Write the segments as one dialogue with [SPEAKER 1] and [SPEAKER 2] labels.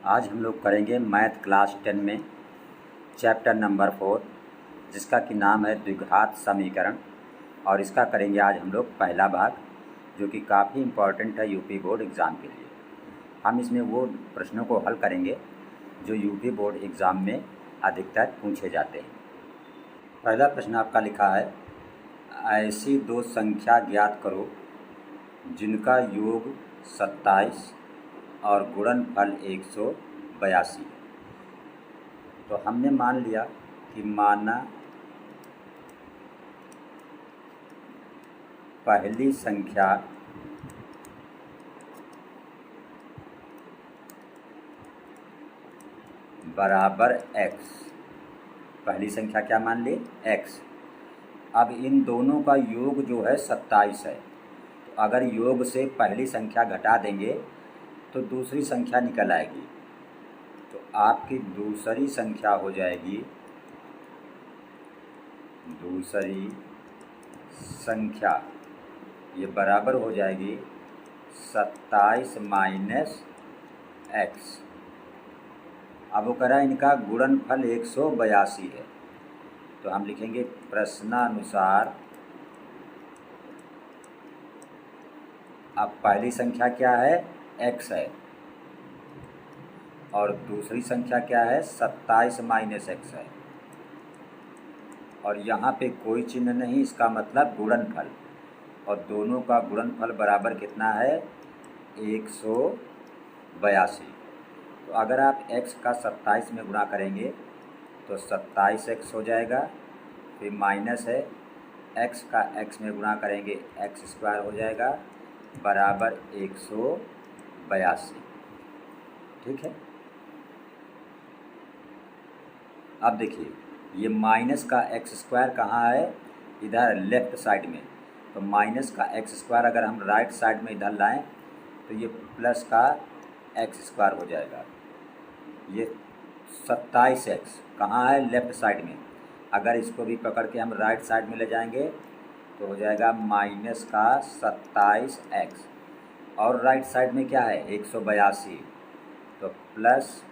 [SPEAKER 1] आज हम लोग करेंगे मैथ क्लास 10 में चैप्टर नंबर 4 जिसका कि नाम है द्विघात समीकरण। और इसका करेंगे आज हम लोग पहला भाग, जो कि काफ़ी इम्पॉर्टेंट है यूपी बोर्ड एग्ज़ाम के लिए। हम इसमें वो प्रश्नों को हल करेंगे जो यूपी बोर्ड एग्ज़ाम में अधिकतर पूछे जाते हैं। पहला प्रश्न आपका लिखा है, ऐसी दो संख्या ज्ञात करो जिनका योग 27 और गुणनफल 182। तो हमने मान लिया कि माना पहली संख्या बराबर x। पहली संख्या क्या मान ली? x। अब इन दोनों का योग जो है 27 है। तो अगर योग से पहली संख्या घटा देंगे तो दूसरी संख्या निकल आएगी। तो आपकी दूसरी संख्या हो जाएगी, दूसरी संख्या ये बराबर हो जाएगी 27 माइनस x। अब वो करा इनका गुणनफल 182 है। तो हम लिखेंगे प्रश्नानुसार अब पहली संख्या क्या है? x है और दूसरी संख्या क्या है? 27 माइनस x है। और यहाँ पे कोई चिन्ह नहीं, इसका मतलब गुणनफल। और दोनों का गुणनफल बराबर कितना है? 182। तो अगर आप x का 27 में गुणा करेंगे तो 27x हो जाएगा, फिर माइनस है x का x में गुणा करेंगे x स्क्वायर हो जाएगा बराबर 182। ठीक है। अब देखिए ये माइनस का x स्क्वायर कहाँ है? इधर लेफ़्ट साइड में। तो माइनस का x स्क्वायर अगर हम राइट साइड में इधर लाएं तो ये प्लस का x स्क्वायर हो जाएगा। ये 27x कहाँ है? लेफ़्ट साइड में। अगर इसको भी पकड़ के हम राइट साइड में ले जाएंगे तो हो जाएगा माइनस का 27x। और राइट साइड में क्या है? 182। तो प्लस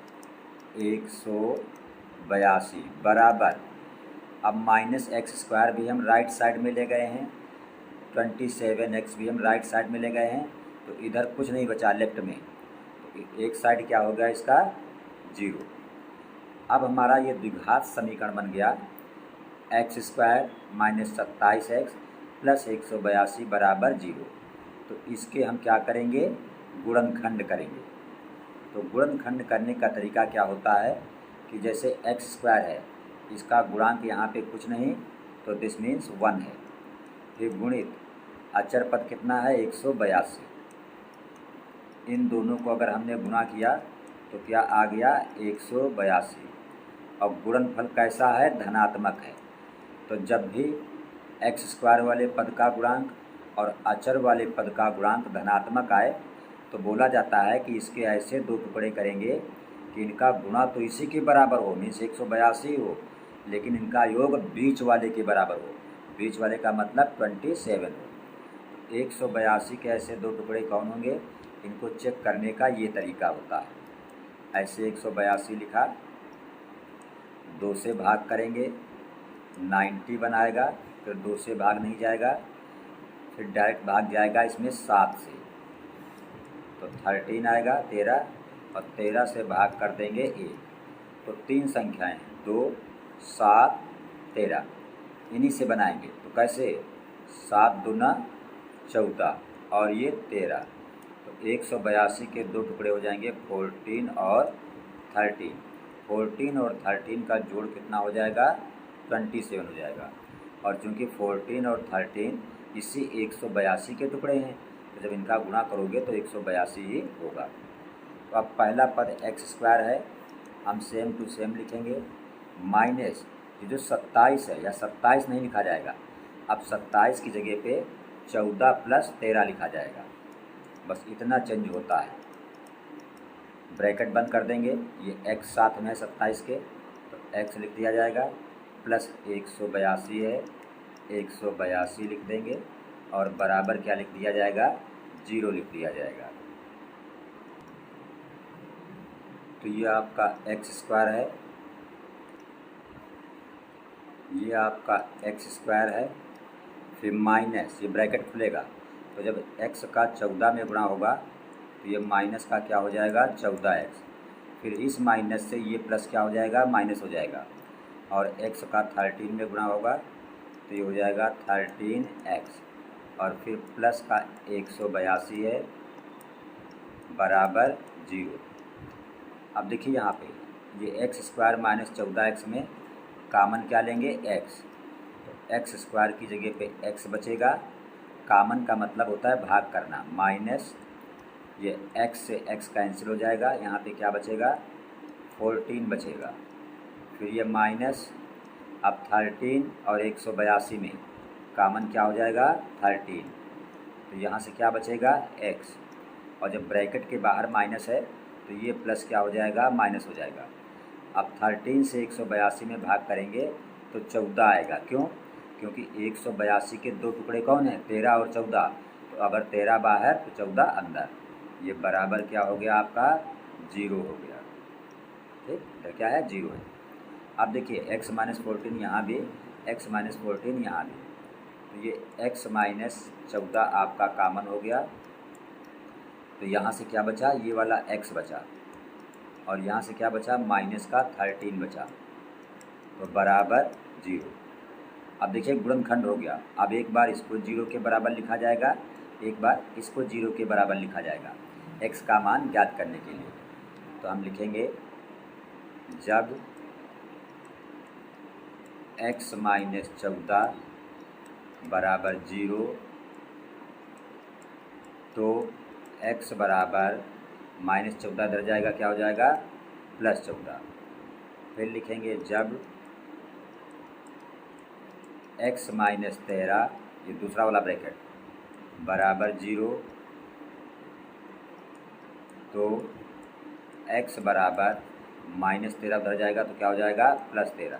[SPEAKER 1] 182 बराबर, अब माइनस एक्स स्क्वायर भी हम राइट साइड में ले गए हैं, 27x भी हम राइट साइड में ले गए हैं। तो इधर कुछ नहीं बचा लेफ्ट में। तो एक साइड क्या हो गया इसका? 0। अब हमारा ये द्विघात समीकरण बन गया x square minus 27x plus 182 बराबर 0। तो इसके हम क्या करेंगे? गुणनखंड करेंगे। तो गुणनखंड करने का तरीका क्या होता है कि जैसे x स्क्वायर है, इसका गुणांक यहाँ पे कुछ नहीं, तो दिस मीन्स 1 है। फिर गुणित अचर पद कितना है? 182। इन दोनों को अगर हमने गुणा किया तो क्या आ गया? 182। और गुणनफल कैसा है? धनात्मक है। तो जब भी x स्क्वायर वाले पद का गुणांक और अचर वाले पद का गुणांक धनात्मक आए तो बोला जाता है कि इसके ऐसे दो टुकड़े करेंगे कि इनका गुणा तो इसी के बराबर हो, मीन्स 182 हो, लेकिन इनका योग बीच वाले के बराबर हो। बीच वाले का मतलब 27 हो। 182 के ऐसे दो टुकड़े कौन होंगे? इनको चेक करने का ये तरीका होता है। ऐसे 182 लिखा, 2 से भाग करेंगे 90 बनाएगा, फिर 2 से भाग नहीं जाएगा, फिर डायरेक्ट भाग जाएगा इसमें 7 से, तो 13 आएगा 13, और 13 से भाग कर देंगे 1। तो 3 संख्याएं हैं, 2, 7, 13, इन्हीं से बनाएंगे। तो कैसे? 7 दूना 14 और ये 13। तो 182 के दो टुकड़े हो जाएंगे 14 और 13। 14 और 13 का जोड़ कितना हो जाएगा? 27 हो जाएगा। और चूँकि 14 और 13 इसी 182 के टुकड़े हैं, तो जब इनका गुणा करोगे तो 182 ही होगा। तो अब पहला पद x स्क्वायर है, हम सेम टू सेम लिखेंगे, माइनस ये जो 27 है, या 27 नहीं लिखा जाएगा, अब 27 की जगह पे 14 प्लस 13 लिखा जाएगा। बस इतना चेंज होता है। ब्रैकेट बंद कर देंगे, ये x साथ में है 27 के, तो x लिख दिया जाएगा, प्लस 182 है, 182 लिख देंगे, और बराबर क्या लिख दिया जाएगा? 0 लिख दिया जाएगा। तो ये आपका एक्स स्क्वायर है, ये आपका एक्स स्क्वायर है, फिर माइनस ये ब्रैकेट खुलेगा, तो जब एक्स का 14 में गुणा होगा तो ये माइनस का क्या हो जाएगा 14x, फिर इस माइनस से ये प्लस क्या हो जाएगा माइनस हो जाएगा, और x का 13 में गुणा होगा तो ये हो जाएगा 13x, और फिर प्लस का 182 है बराबर 0। अब देखिए यहाँ पे ये एक्स स्क्वायर माइनस 14x में कामन क्या लेंगे x, तो एक्स स्क्वायर की जगह पे x बचेगा, कामन का मतलब होता है भाग करना, माइनस ये x से x कैंसिल हो जाएगा, यहाँ पे क्या बचेगा 14 बचेगा, फिर ये माइनस, अब 13 और 182 में कामन क्या हो जाएगा 13, तो यहाँ से क्या बचेगा x, और जब ब्रैकेट के बाहर माइनस है तो ये प्लस क्या हो जाएगा माइनस हो जाएगा। अब 13 से 182 में भाग करेंगे तो 14 आएगा, क्यों, क्योंकि 182 के दो टुकड़े कौन है 13 और 14, तो अगर 13 बाहर तो 14 अंदर, ये बराबर क्या हो गया आपका 0 हो गया, ठीक, तो क्या है 0 है। अब देखिए x माइनस 14 यहाँ भी, x माइनस 14 यहाँ भी, तो ये x माइनस 14 आपका कामन हो गया, तो यहाँ से क्या बचा ये वाला x बचा, और यहाँ से क्या बचा माइनस का 13 बचा, तो बराबर 0। अब देखिए गुणनखंड हो गया, अब एक बार इसको 0 के बराबर लिखा जाएगा, एक बार इसको 0 के बराबर लिखा जाएगा x का मान ज्ञात करने के लिए। तो हम लिखेंगे जब x माइनस 14 बराबर 0 तो x बराबर माइनस 14 इधर जाएगा क्या हो जाएगा प्लस 14, फिर लिखेंगे जब x माइनस 13 ये दूसरा वाला ब्रैकेट बराबर 0 तो x बराबर माइनस 13 उधर जाएगा तो क्या हो जाएगा प्लस 13,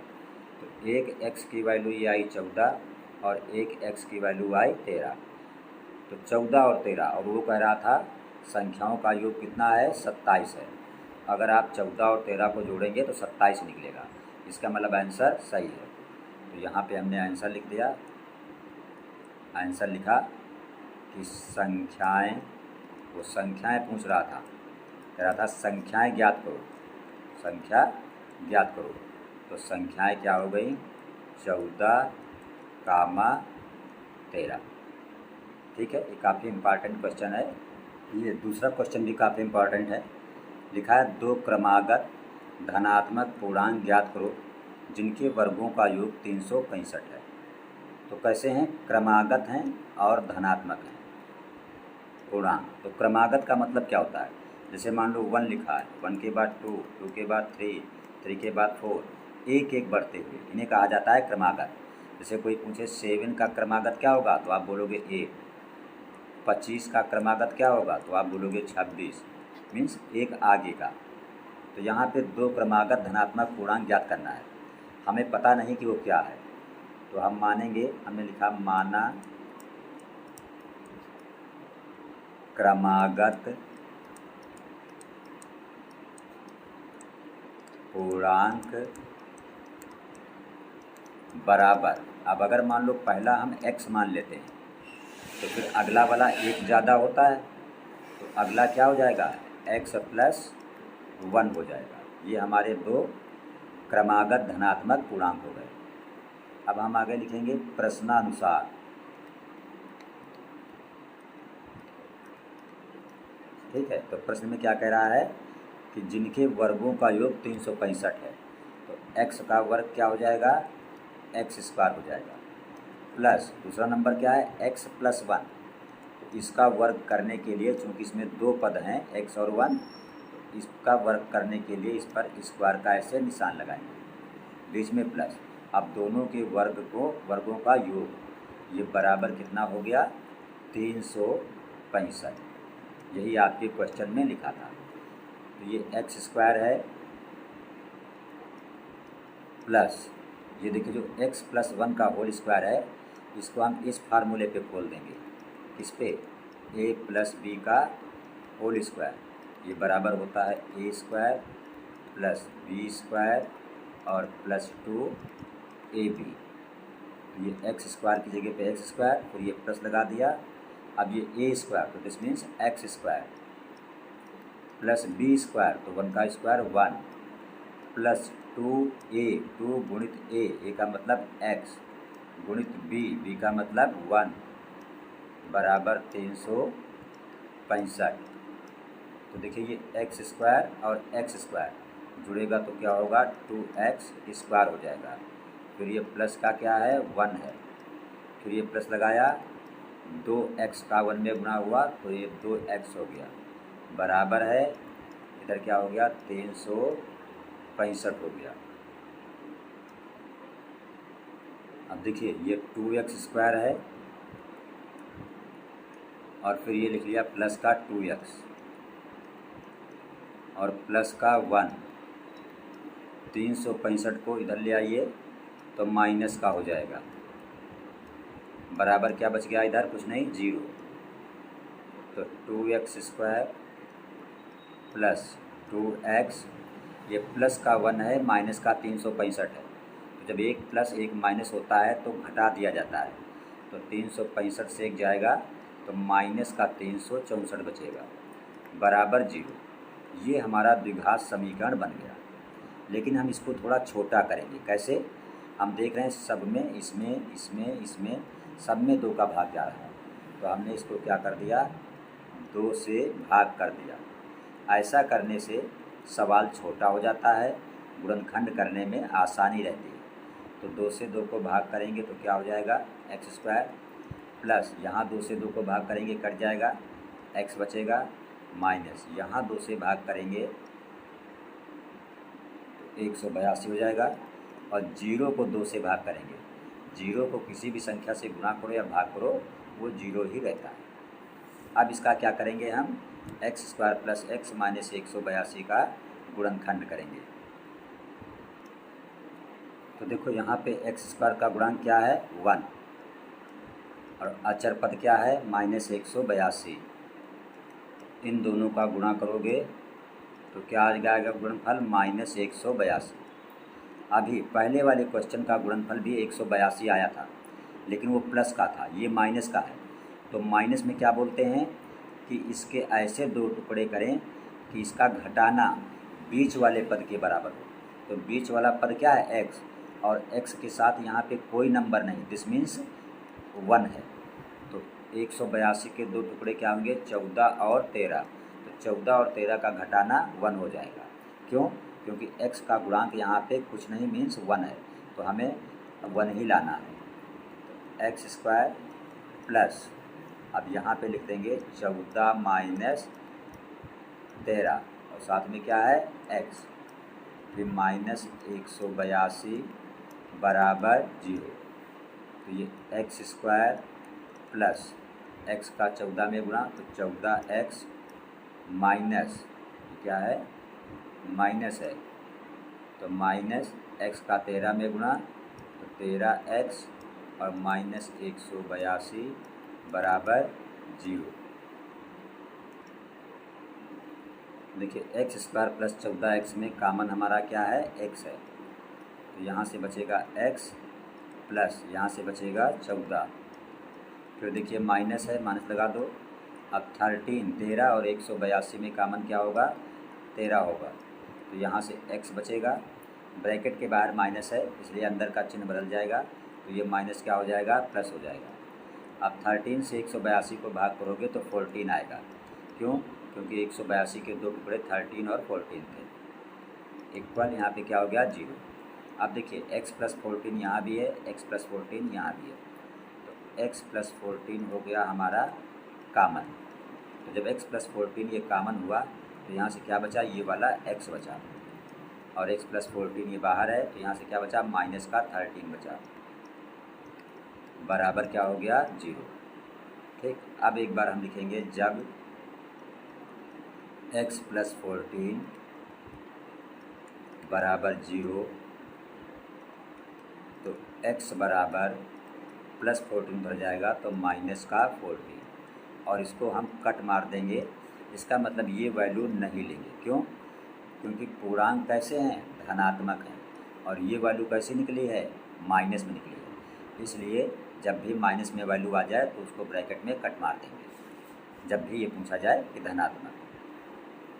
[SPEAKER 1] तो एक x की वैल्यू ये आई 14 और एक x की वैल्यू आई 13, तो 14 और 13, और वो कह रहा था संख्याओं का योग कितना है 27 है, अगर आप 14 और 13 को जोड़ेंगे तो 27 निकलेगा, इसका मतलब आंसर सही है। तो यहाँ पे हमने आंसर लिख दिया, आंसर लिखा कि संख्याएं, वो संख्याएं पूछ रहा था, कह रहा था संख्याएं ज्ञात करो, संख्या ज्ञात करो, तो संख्याएं क्या हो गई 14, 13, ठीक है। ये काफ़ी इम्पॉर्टेंट क्वेश्चन है। ये दूसरा क्वेश्चन भी काफ़ी इम्पॉर्टेंट है, लिखा है दो क्रमागत धनात्मक पूर्णांक ज्ञात करो जिनके वर्गों का योग 365 है। तो कैसे हैं, क्रमागत हैं और धनात्मक हैं पूर्णांक। तो क्रमागत का मतलब क्या होता है, जैसे मान लो 1 लिखा है, 1 के बाद 2, 2 के बाद 3, 3 के बाद 4, एक एक बढ़ते हुए, इन्हें कहा जाता है क्रमागत। जैसे कोई पूछे 7 का क्रमागत क्या होगा तो आप बोलोगे 8, 25 का क्रमागत क्या होगा तो आप बोलोगे 26, मीन्स एक आगे का। तो यहाँ पे दो क्रमागत धनात्मक पूर्णांक ज्ञात करना है, हमें पता नहीं कि वो क्या है, तो हम मानेंगे, हमने लिखा माना क्रमागत पूर्णांक बराबर, अब अगर मान लो पहला हम x मान लेते हैं तो फिर अगला वाला एक ज़्यादा होता है, तो अगला क्या हो जाएगा x प्लस 1 हो जाएगा। ये हमारे दो क्रमागत धनात्मक पूर्णांक हो गए। अब हम आगे लिखेंगे प्रश्नानुसार, ठीक है। तो प्रश्न में क्या कह रहा है कि जिनके वर्गों का योग 365 है, तो x का वर्ग क्या हो जाएगा x स्क्वायर हो जाएगा, प्लस दूसरा नंबर क्या है x प्लस 1, तो इसका वर्ग करने के लिए चूँकि इसमें दो पद हैं x और 1, तो इसका वर्ग करने के लिए इस पर स्क्वायर का ऐसे निशान लगाएंगे, बीच में प्लस। अब दोनों के वर्गों का योग ये बराबर कितना हो गया 365, यही आपके क्वेश्चन में लिखा था। तो ये एक्स स्क्वायर है प्लस ये देखिए जो x प्लस 1 का होल स्क्वायर है, इसको हम इस फार्मूले पे खोल देंगे, किस पे a प्लस बी का होल स्क्वायर, ये बराबर होता है a square plus b square और प्लस 2ab। तो ये एक्स स्क्वायर की जगह पे एक्स स्क्वायर, फिर ये प्लस लगा दिया। अब ये ए स्क्वायर, तो this means x square plus b square, तो 1 का स्क्वायर 1 प्लस 2a, 2 गुणित ए का मतलब x गुणित बी का मतलब 1 बराबर 365। तो देखिए ये एक्स स्क्वायर और एक्स स्क्वायर जुड़ेगा तो क्या होगा 2x स्क्वायर हो जाएगा। फिर ये प्लस का क्या है 1 है, फिर ये प्लस लगाया 2x का 1 में गुणा हुआ तो ये 2x हो गया बराबर है, इधर क्या हो गया 365 हो गया। अब देखिए ये 2x स्क्वायर है और फिर ये लिख लिया प्लस का 2x और प्लस का 1, 365 को इधर ले आइए तो माइनस का हो जाएगा बराबर क्या बच गया इधर कुछ नहीं 0। तो 2x स्क्वायर प्लस 2x, ये प्लस का 1 है माइनस का 365 है, तो जब एक प्लस एक माइनस होता है तो घटा दिया जाता है, तो 365 से एक जाएगा तो माइनस का 364 बचेगा बराबर 0। ये हमारा द्विघात समीकरण बन गया। लेकिन हम इसको थोड़ा छोटा करेंगे, कैसे? हम देख रहे हैं सब में इसमें सब में 2 का भाग जा रहा है, तो हमने इसको क्या कर दिया 2 से भाग कर दिया। ऐसा करने से सवाल छोटा हो जाता है, गुणनखंड करने में आसानी रहती है। तो 2 से 2 को भाग करेंगे तो क्या हो जाएगा एक्स स्क्वायर प्लस यहाँ 2 से 2 को भाग करेंगे कट जाएगा एक्स बचेगा माइनस यहाँ 2 से भाग करेंगे तो 182 हो जाएगा और 0 को 2 से भाग करेंगे, 0 को किसी भी संख्या से गुणा करो या भाग करो वो 0 ही रहता है। अब इसका क्या करेंगे हम x square plus x minus 182 का गुणनखंड करेंगे। तो देखो यहाँ पे एक्स स्क्वायर का गुणांक क्या है 1 और अचर पद क्या है माइनस 182। इन दोनों का गुणा करोगे तो क्या आ जाएगा गुणनफल माइनस 182। अभी पहले वाले क्वेश्चन का गुणनफल भी 182 आया था, लेकिन वो प्लस का था, ये माइनस का है। तो माइनस में क्या बोलते हैं कि इसके ऐसे 2 टुकड़े करें कि इसका घटाना बीच वाले पद के बराबर हो। तो बीच वाला पद क्या है x और x के साथ यहाँ पे कोई नंबर नहीं, दिस मीन्स 1 है। तो 182 के 2 टुकड़े क्या होंगे 14 और 13। तो 14 और 13 का घटाना 1 हो जाएगा। क्यों? क्योंकि x का गुणांक यहाँ पे कुछ नहीं मीन्स 1 है, तो हमें 1 ही लाना है। तो एक्स स्क्वायर प्लस अब यहाँ पे लिख देंगे 14 माइनस 13 और साथ में क्या है x, फिर माइनस 182 बराबर 0। तो ये एक्स स्क्वायर प्लस x का 14 में गुणा तो 14x माइनस क्या है माइनस है, तो माइनस x का 13 में गुणा तो 13x और माइनस 182 बराबर 0। देखिए एक्स स्क्वायर प्लस 14x में कामन हमारा क्या है x है, तो यहाँ से बचेगा x प्लस यहाँ से बचेगा 14। फिर देखिए माइनस है माइनस लगा दो। अब 13 और 182 में कामन क्या होगा 13 होगा, तो यहाँ से x बचेगा, ब्रैकेट के बाहर माइनस है इसलिए अंदर का चिन्ह बदल जाएगा, तो ये माइनस क्या हो जाएगा प्लस हो जाएगा। अब 13 से 182 को भाग करोगे तो 14 आएगा। क्यों? क्योंकि 182 के 2 टुकड़े 13 और 14 थे। इक्वल यहाँ पे क्या हो गया 0। अब देखिए x प्लस 14 यहाँ भी है, x प्लस 14 यहाँ भी है, तो x प्लस 14 हो गया हमारा कामन। तो जब x प्लस 14 ये कामन हुआ तो यहाँ से क्या बचा ये वाला x बचा और x प्लस 14 ये बाहर है, तो यहाँ से क्या बचा माइनस का 13 बचा बराबर क्या हो गया 0। ठीक, अब एक बार हम लिखेंगे जब x प्लस 14 बराबर 0 तो x बराबर प्लस 14 भर जाएगा तो माइनस का 14 और इसको हम कट मार देंगे, इसका मतलब ये वैल्यू नहीं लेंगे। क्यों? क्योंकि पूर्णांक कैसे हैं, धनात्मक हैं, और ये वैल्यू कैसे निकली है, माइनस में निकली है। इसलिए जब भी माइनस में वैल्यू आ जाए तो उसको ब्रैकेट में कट मार देंगे जब भी ये पूछा जाए कि धनात्मक।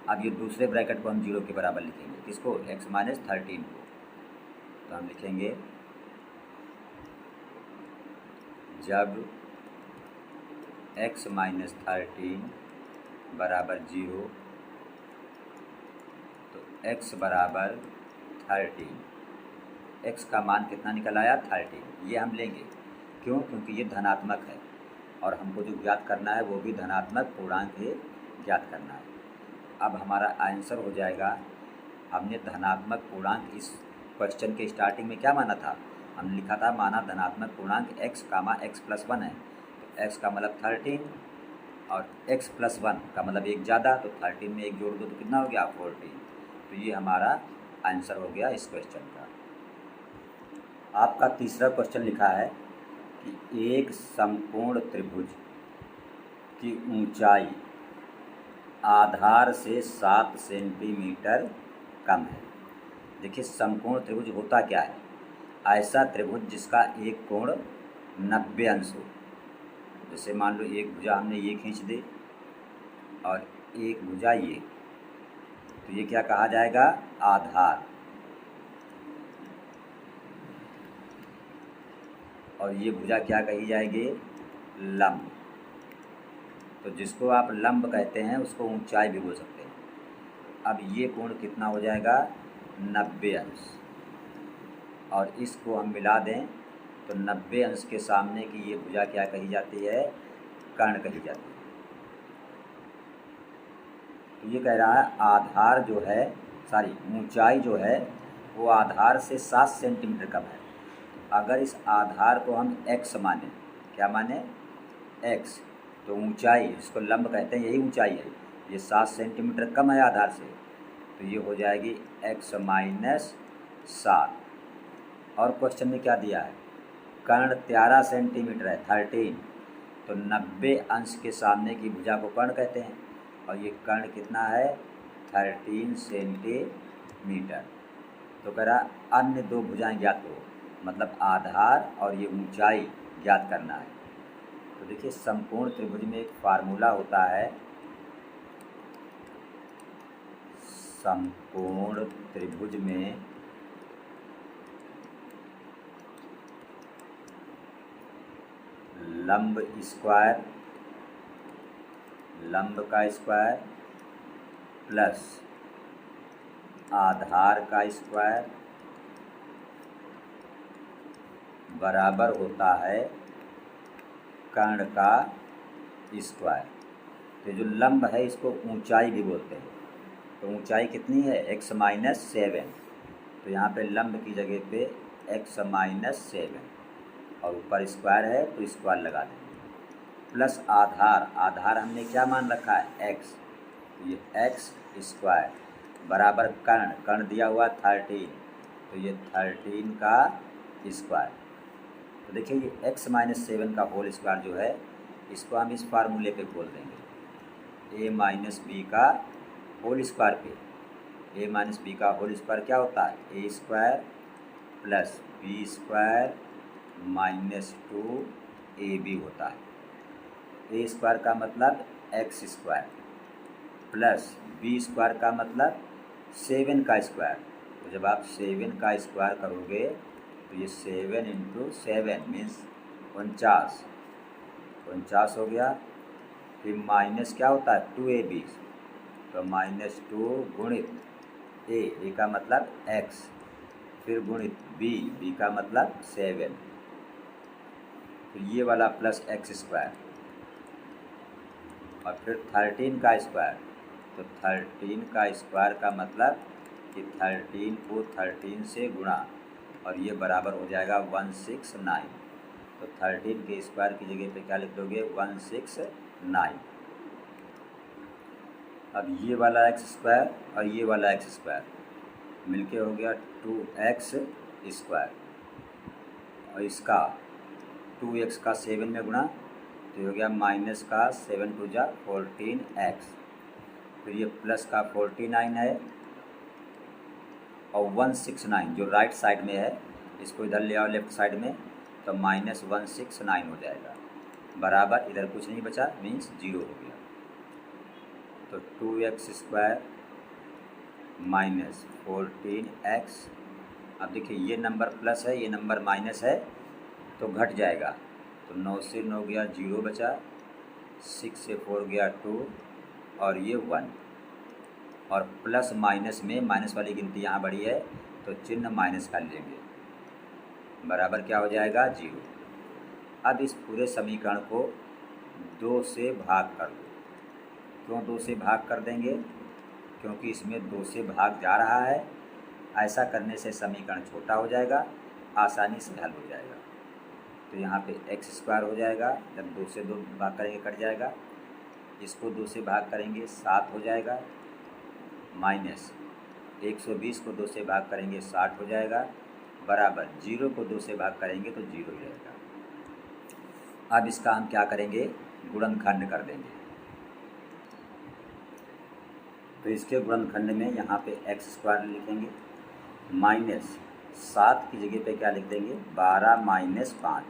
[SPEAKER 1] अब ये दूसरे ब्रैकेट को हम 0 के बराबर लिखेंगे, किसको, x माइनस 13 को। तो हम लिखेंगे जब x माइनस 13 बराबर 0 तो x बराबर 13, x का मान कितना निकल आया, 13। ये हम लेंगे, क्यों, क्योंकि ये धनात्मक है और हमको जो ज्ञात करना है वो भी धनात्मक पूर्णांक ही ज्ञात करना है। अब हमारा आंसर हो जाएगा, हमने धनात्मक पूर्णांक इस क्वेश्चन के स्टार्टिंग में क्या माना था, हमने लिखा था माना धनात्मक पूर्णांक x, x+1 है, तो x का मतलब 13 और x+1 का मतलब एक ज़्यादा, तो 13 में एक जोड़ दो तो कितना हो गया, 14। तो ये हमारा आंसर हो गया इस क्वेश्चन का। आपका तीसरा क्वेश्चन लिखा है कि एक समकोण त्रिभुज की ऊंचाई आधार से 7 सेंटीमीटर कम है। देखिए समकोण त्रिभुज होता क्या है, ऐसा त्रिभुज जिसका एक कोण 90 अंश हो। जैसे मान लो एक भुजा हमने ये खींच दी और एक भुजा ये, तो ये क्या कहा जाएगा, आधार, और ये भुजा क्या कही जाएगी, लंब। तो जिसको आप लंब कहते हैं उसको ऊंचाई भी बोल सकते हैं। अब ये कोण कितना हो जाएगा, 90 अंश, और इसको हम मिला दें तो 90 अंश के सामने की ये भुजा क्या कही जाती है, कर्ण कही जाती है। तो ये कह रहा है आधार जो है, ऊंचाई जो है वो आधार से 7 सेंटीमीटर कम है। अगर इस आधार को हम x माने, क्या माने, x, तो ऊंचाई, इसको लंब कहते हैं, यही ऊंचाई है, ये 7 सेंटीमीटर कम है आधार से, तो ये हो जाएगी x माइनस 7। और क्वेश्चन में क्या दिया है, कर्ण 13 सेंटीमीटर है, 13, तो 90 अंश के सामने की भुजा को कर्ण कहते हैं, और ये कर्ण कितना है, 13 सेंटीमीटर। तो कह रहा अन्य दो भुजाएं ज्ञात हो, मतलब आधार और ये ऊंचाई ज्ञात करना है। तो देखिए समकोण त्रिभुज में एक फार्मूला होता है, समकोण त्रिभुज में लंब स्क्वायर, लंब का स्क्वायर प्लस आधार का स्क्वायर बराबर होता है कर्ण का स्क्वायर। तो जो लंब है इसको ऊंचाई भी बोलते हैं। तो ऊंचाई कितनी है, x माइनस 7, तो यहाँ पे लंब की जगह पे x माइनस 7 और ऊपर स्क्वायर है तो स्क्वायर लगा देंगे, प्लस आधार, आधार हमने क्या मान रखा है, x, तो ये x स्क्वायर बराबर कर्ण, कर्ण दिया हुआ 13, तो ये 13 का स्क्वायर। तो देखिए ये x माइनस 7 का होल स्क्वायर जो है इसको हम इस फार्मूले पे बोल देंगे, a माइनस बी का होल स्क्वायर पे। a माइनस बी का होल स्क्वायर क्या होता है, a square plus b square minus 2ab होता है। a स्क्वायर का मतलब x square plus b square का मतलब 7 का स्क्वायर। तो जब आप 7 का स्क्वायर करोगे तो ये 7 इंटू 7 मीन्स 49 हो गया। फिर माइनस क्या होता है 2ab, तो माइनस 2 गुणित a का मतलब x, फिर गुणित b का मतलब 7, फिर ये वाला प्लस x स्क्वायर और फिर 13 का स्क्वायर। तो 13 का स्क्वायर का मतलब कि 13 को 13 से गुणा, और ये बराबर हो जाएगा 169। तो 13 के स्क्वायर की जगह पे क्या लिख दोगे, 169। अब ये वाला x स्क्वायर और ये वाला x स्क्वायर मिलके हो गया 2x स्क्वायर, और इसका 2x का 7 में गुणा तो हो गया माइनस का 7 टू जा 14x, फिर ये प्लस का 49 है, और 169 जो राइट साइड में है इसको इधर ले आओ लेफ्ट साइड में, तो -169 हो जाएगा, बराबर इधर कुछ नहीं बचा मीन्स 0 हो गया। तो 2x² माइनस 14x, अब देखिए ये नंबर प्लस है ये नंबर माइनस है तो घट जाएगा, तो 9 से 9 गया 0 बचा, 6 से 4 गया 2 और ये 1, और प्लस माइनस में माइनस वाली गिनती यहाँ बड़ी है तो चिन्ह माइनस का लेंगे, बराबर क्या हो जाएगा 0। अब इस पूरे समीकरण को 2 से भाग कर दो। क्यों 2 से भाग कर देंगे? क्योंकि इसमें 2 से भाग जा रहा है, ऐसा करने से समीकरण छोटा हो जाएगा, आसानी से हल हो जाएगा। तो यहाँ पे x² हो जाएगा, जब 2 से 2 भाग करेंगे कट जाएगा, इसको 2 से भाग करेंगे 7 हो जाएगा, माइनस 120 को 2 से भाग करेंगे 60 हो जाएगा, बराबर 0 को 2 से भाग करेंगे तो 0 हो जाएगा। अब इसका हम क्या करेंगे? गुणनखंड कर देंगे। तो इसके गुणनखंड में यहाँ पे x² लिखेंगे, माइनस 7 की जगह पे क्या लिख देंगे 12 माइनस 5,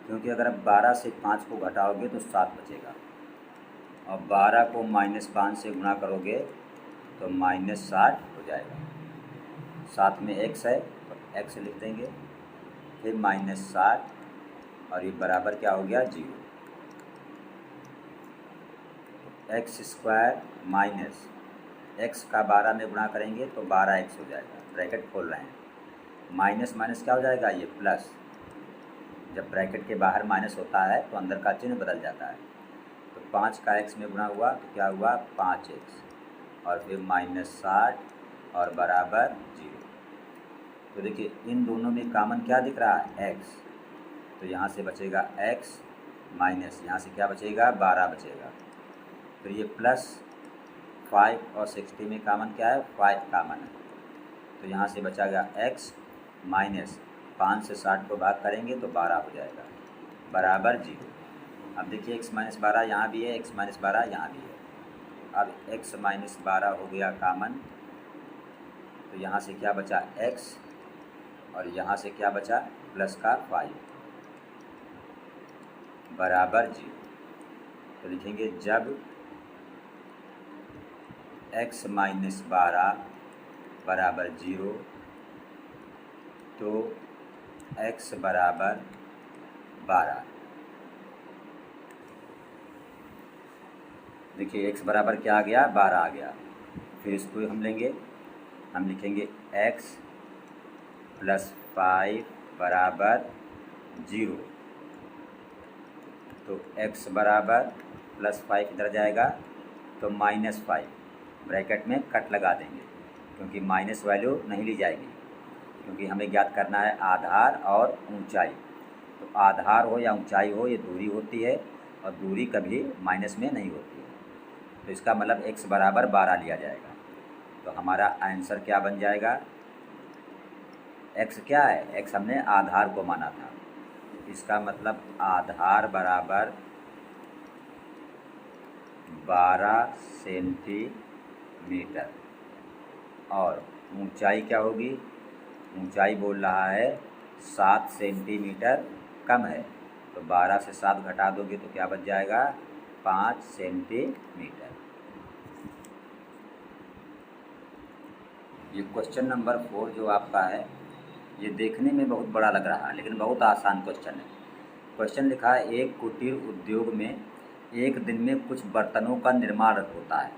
[SPEAKER 1] क्योंकि अगर आप 12 से 5 को घटाओगे तो 7 बचेगा, और 12 को -5 से गुणा करोगे तो -60 हो जाएगा। साथ में x है तो x लिख देंगे, फिर -60 और ये बराबर क्या हो गया 0। x² माइनस x का 12 में गुणा करेंगे तो 12x हो जाएगा, ब्रैकेट खोल रहे हैं, माइनस माइनस क्या हो जाएगा ये प्लस, जब ब्रैकेट के बाहर माइनस होता है तो अंदर का चिन्ह बदल जाता है। तो 5 का x में गुणा हुआ तो क्या हुआ 5x और फिर -60 और बराबर 0। तो देखिए इन दोनों में कॉमन क्या दिख रहा है x, तो यहाँ से बचेगा x माइनस यहाँ से क्या बचेगा 12 बचेगा, फिर ये प्लस 5 और 60 में कॉमन क्या है 5 कॉमन है, तो यहाँ से बचाएगा x माइनस 5 से 60 को भाग करेंगे तो 12 हो जाएगा, बराबर 0। अब देखिए x - 12 यहाँ भी है, x - 12 यहाँ भी है, अब x - 12 हो गया कॉमन, तो यहाँ से क्या बचा x और यहाँ से क्या बचा प्लस का 5, बराबर 0। तो लिखेंगे जब x - 12 बराबर 0 तो x बराबर 12। देखिए x बराबर क्या आ गया 12 आ गया, फिर इसको हम लेंगे, हम लिखेंगे x + 5 बराबर 0, तो x बराबर +5 इधर जाएगा तो -5, ब्रैकेट में कट लगा देंगे क्योंकि माइनस वैल्यू नहीं ली जाएगी, क्योंकि हमें ज्ञात करना है आधार और ऊंचाई। तो आधार हो या ऊंचाई हो ये दूरी होती है और दूरी कभी माइनस में नहीं होती है, तो इसका मतलब x बराबर 12 लिया जाएगा। तो हमारा आंसर क्या बन जाएगा, x क्या है x हमने आधार को माना था, इसका मतलब आधार बराबर 12 सेंटीमीटर, और ऊंचाई क्या होगी, ऊंचाई बोल रहा है 7 सेंटीमीटर कम है, तो 12 से 7 घटा दोगे तो क्या बच जाएगा 5 सेंटीमीटर। ये क्वेश्चन नंबर 4 जो आपका है ये देखने में बहुत बड़ा लग रहा है लेकिन बहुत आसान क्वेश्चन है। क्वेश्चन लिखा है एक कुटीर उद्योग में एक दिन में कुछ बर्तनों का निर्माण होता है।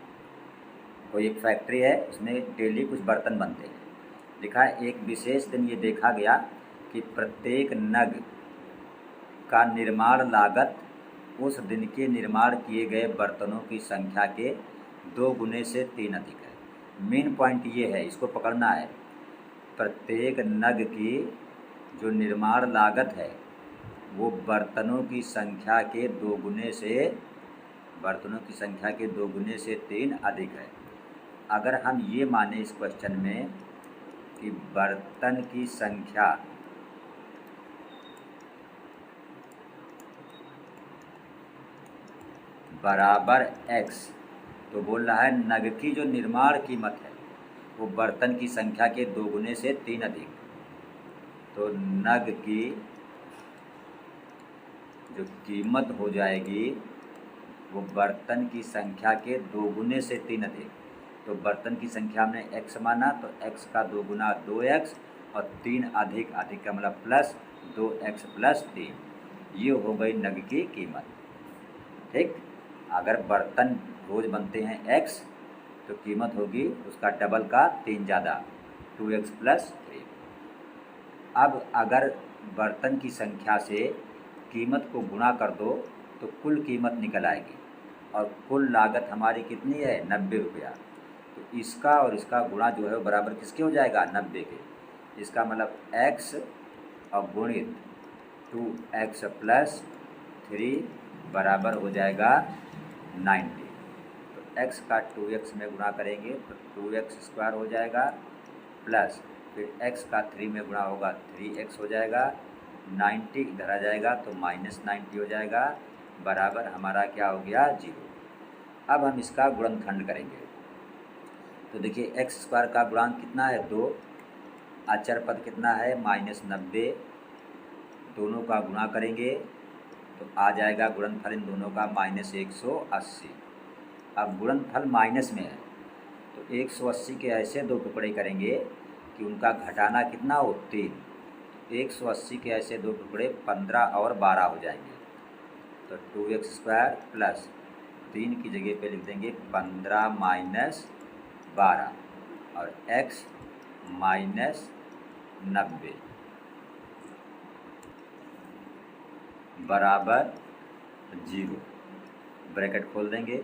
[SPEAKER 1] कोई एक फैक्ट्री है उसमें डेली कुछ बर्तन बनते हैं। लिखा है एक विशेष दिन ये देखा गया कि प्रत्येक नग का निर्माण लागत उस दिन के निर्माण किए गए बर्तनों की संख्या के 2 गुने से 3 अधिक है। मेन पॉइंट ये है, इसको पकड़ना है, प्रत्येक नग की जो निर्माण लागत है वो बर्तनों की संख्या के 2 गुने से 3 अधिक है। अगर हम ये माने इस क्वेश्चन में कि बर्तन की संख्या बराबर x, तो बोल रहा है नग की जो निर्माण कीमत है वो बर्तन की संख्या के 2 गुने से 3 अधिक। तो नग की जो कीमत हो जाएगी वो बर्तन की संख्या के 2 गुने से 3 अधिक। तो बर्तन की संख्या हमने x माना, तो x का 2 गुना 2x और 3 अधिक, अधिक का मतलब प्लस 2x प्लस 3, ये हो गई नग की कीमत। ठीक, अगर बर्तन रोज़ बनते हैं x तो कीमत होगी उसका डबल का 3 ज़्यादा, 2x प्लस 3। अब अगर बर्तन की संख्या से कीमत को गुणा कर दो तो कुल कीमत निकल आएगी, और कुल लागत हमारी कितनी है, 90 रुपया। तो इसका और इसका गुणा जो है वो बराबर किसके हो जाएगा, 90 के। इसका मतलब x और गुणित 2x प्लस 3 बराबर हो जाएगा 90। तो x का 2x में गुणा करेंगे तो 2x स्क्वायर हो जाएगा, प्लस फिर x का 3 में गुणा होगा 3x हो जाएगा, 90 इधर आ जाएगा तो माइनस 90 हो जाएगा, बराबर हमारा क्या हो गया, 0। अब हम इसका गुणनखंड करेंगे। तो देखिए x स्क्वायर का गुणांक कितना है, 2, अचर पद कितना है, -90, दोनों का गुणा करेंगे तो आ जाएगा गुणनफल इन दोनों का -180। अब गुणनफल माइनस में है तो 180 के ऐसे 2 टुकड़े करेंगे कि उनका घटाना कितना हो, 3। 180 के ऐसे 2 टुकड़े 15 और 12 हो जाएंगे। तो 2x स्क्वायर प्लस 3 की जगह पे लिख देंगे 15 माइनस 12 और x माइनस 90 बराबर 0। ब्रैकेट खोल देंगे,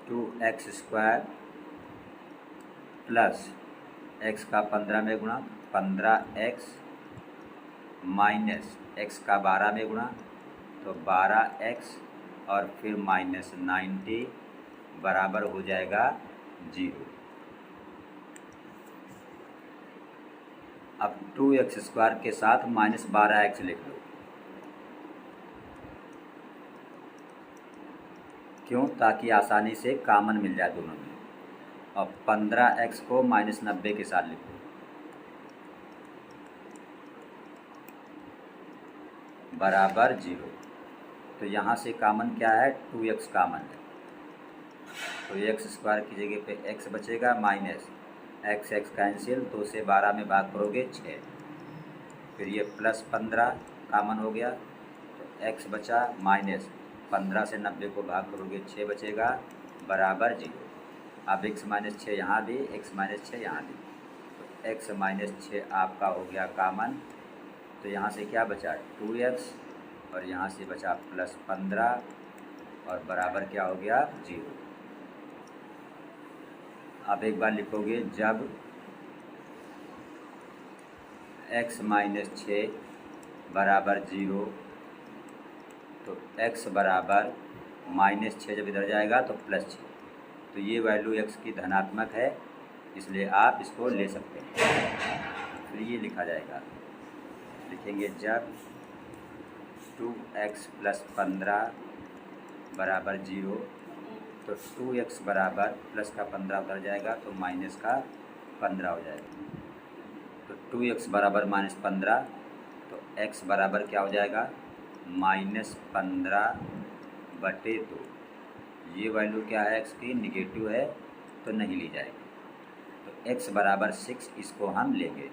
[SPEAKER 1] 2x स्क्वायर प्लस x का 15 में गुणा, 15x माइनस x का 12 में गुणा तो 12x और फिर -90 बराबर हो जाएगा 0। अब 2x स्क्वायर के साथ -12x लिख लो, क्यों, ताकि आसानी से कामन मिल जाए दोनों में। और 15x को -90 के साथ लिखो, बराबर 0। तो यहाँ से कामन क्या है, 2x कामन है, तो x स्क्वायर की जगह पे x बचेगा, माइनस x कैंसिल, 2 से 12 में भाग करोगे 6, फिर ये प्लस 15 कामन हो गया तो x बचा, माइनस 15 से 90 को भाग करोगे 6 बचेगा, बराबर 0। अब x माइनस 6 यहाँ भी, x माइनस 6 यहाँ भी, तो x माइनस 6 आपका हो गया कामन। तो यहाँ से क्या बचा, 2x और यहाँ से बचा प्लस 15 और बराबर क्या हो गया, 0। अब एक बार लिखोगे, जब x माइनस 6 बराबर 0 तो x बराबर -6 जब इधर जाएगा तो +6, तो ये वैल्यू x की धनात्मक है, इसलिए आप इसको ले सकते हैं। फिर ये लिखा जाएगा, लिखेंगे जब 2x प्लस 15 बराबर 0 तो 2x बराबर प्लस का 15 उधर जाएगा तो माइनस का 15 हो जाएगा। तो 2x बराबर -15 तो x बराबर क्या हो जाएगा, -15/2। ये वैल्यू क्या है, x की निगेटिव है तो नहीं ली जाएगी। तो x बराबर 6 इसको हम लेंगे,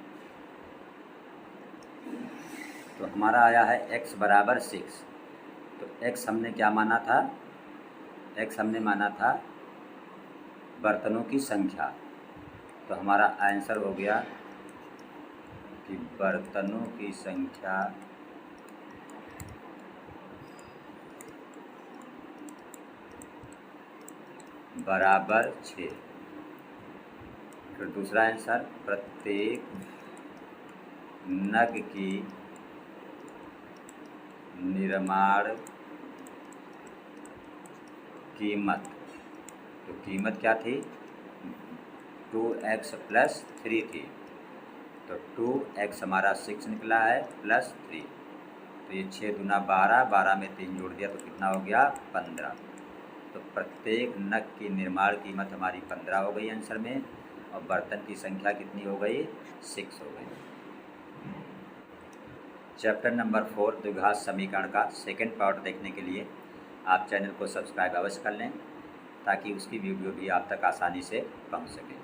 [SPEAKER 1] तो हमारा आया है x बराबर 6। तो x हमने क्या माना था, x हमने माना था बर्तनों की संख्या, तो हमारा आंसर हो गया कि बर्तनों की संख्या बराबर 6। फिर दूसरा आंसर, प्रत्येक नग की निर्माण कीमत, तो कीमत क्या थी, 2x प्लस 3 थी, तो 2x हमारा 6 निकला है प्लस 3, तो ये 6 दूना 12, 12 में 3 जोड़ दिया तो कितना हो गया, 15। तो प्रत्येक नग की निर्माण कीमत हमारी 15 हो गई आंसर में, और बर्तन की संख्या कितनी हो गई, 6 हो गई। चैप्टर नंबर 4 द्विघात समीकरण का सेकंड पार्ट देखने के लिए आप चैनल को सब्सक्राइब अवश्य कर लें ताकि उसकी वीडियो भी आप तक आसानी से पहुंच सके।